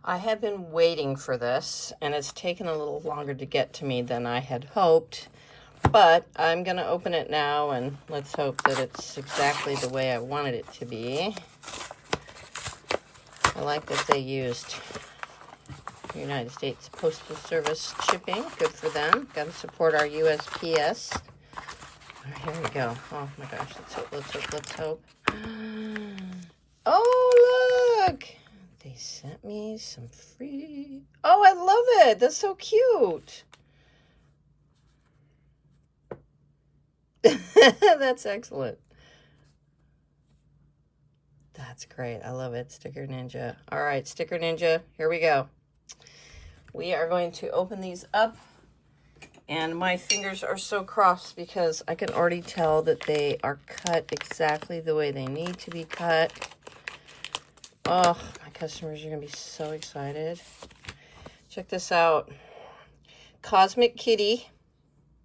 I have been waiting for this, and it's taken a little longer to get to me than I had hoped, but I'm going to open it now, and let's hope that it's exactly the way I wanted it to be. I like that they used United States Postal Service shipping. Good for them. Got to support our USPS. All right, here we go. Oh my gosh, let's hope, let's hope, let's hope. Oh, look! They sent me some free... Oh, I love it! That's so cute! That's excellent. That's great. I love it. Sticker Ninja. All right, Sticker Ninja, here we go. We are going to open these up. And my fingers are so crossed because I can already tell that they are cut exactly the way they need to be cut. Oh, my customers are going to be so excited. Check this out. Cosmic Kitty.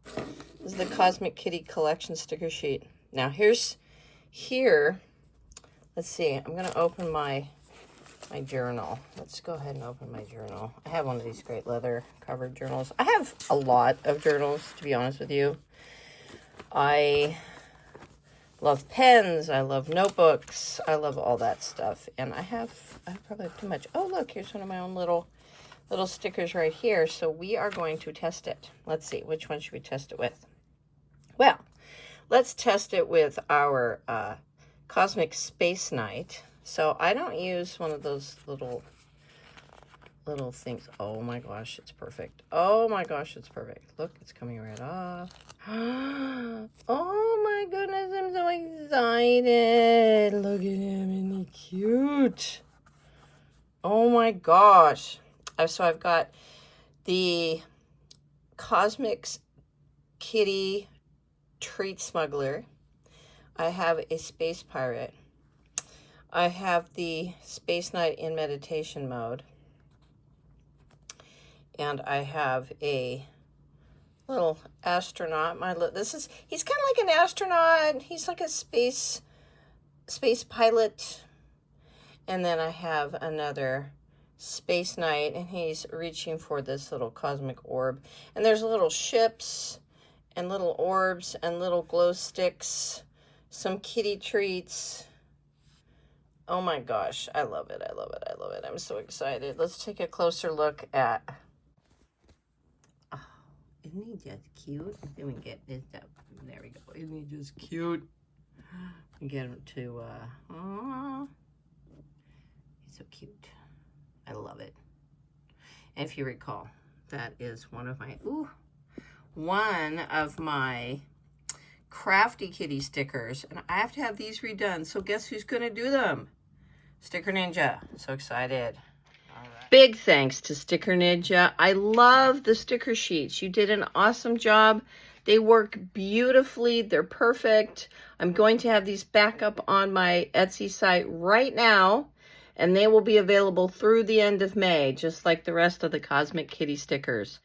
This is the Cosmic Kitty collection sticker sheet. Now, here, let's see. I'm going to open my journal. Let's go ahead and open my journal. I have one of these great leather covered journals. I have a lot of journals, to be honest with you. I love pens. I love notebooks. I love all that stuff. And I probably have too much. Oh, look, here's one of my own little stickers right here. So we are going to test it. Let's see, which one should we test it with? Well, let's test it with our Cosmic Space Night. So I don't use one of those little things. Oh my gosh, it's perfect. Oh my gosh, it's perfect. Look, it's coming right off. Oh my goodness, I'm so excited. Look at him, isn't he cute? Oh my gosh. So I've got the Cosmic Kitty Treat Smuggler. I have a Space Pirate. I have the Space Night in meditation mode. And I have a little astronaut. He's kind of like an astronaut. He's like a space pilot. And then I have another Space Night, and he's reaching for this little cosmic orb. And there's little ships and little orbs and little glow sticks, some kitty treats. Oh my gosh, I love it, I love it, I love it. I'm so excited. Let's take a closer look at... Oh, isn't he just cute? Then we get this up. There we go. Isn't he just cute? Get him to... Aww. He's so cute. I love it. And if you recall, that is one of my Crafty Kitty stickers. And I have to have these redone. So guess who's going to do them? Sticker Ninja. So excited. All right. Big thanks to Sticker Ninja. I love the sticker sheets. You did an awesome job. They work beautifully. They're perfect. I'm going to have these back up on my Etsy site right now. And they will be available through the end of May, just like the rest of the Cosmic Kitty stickers.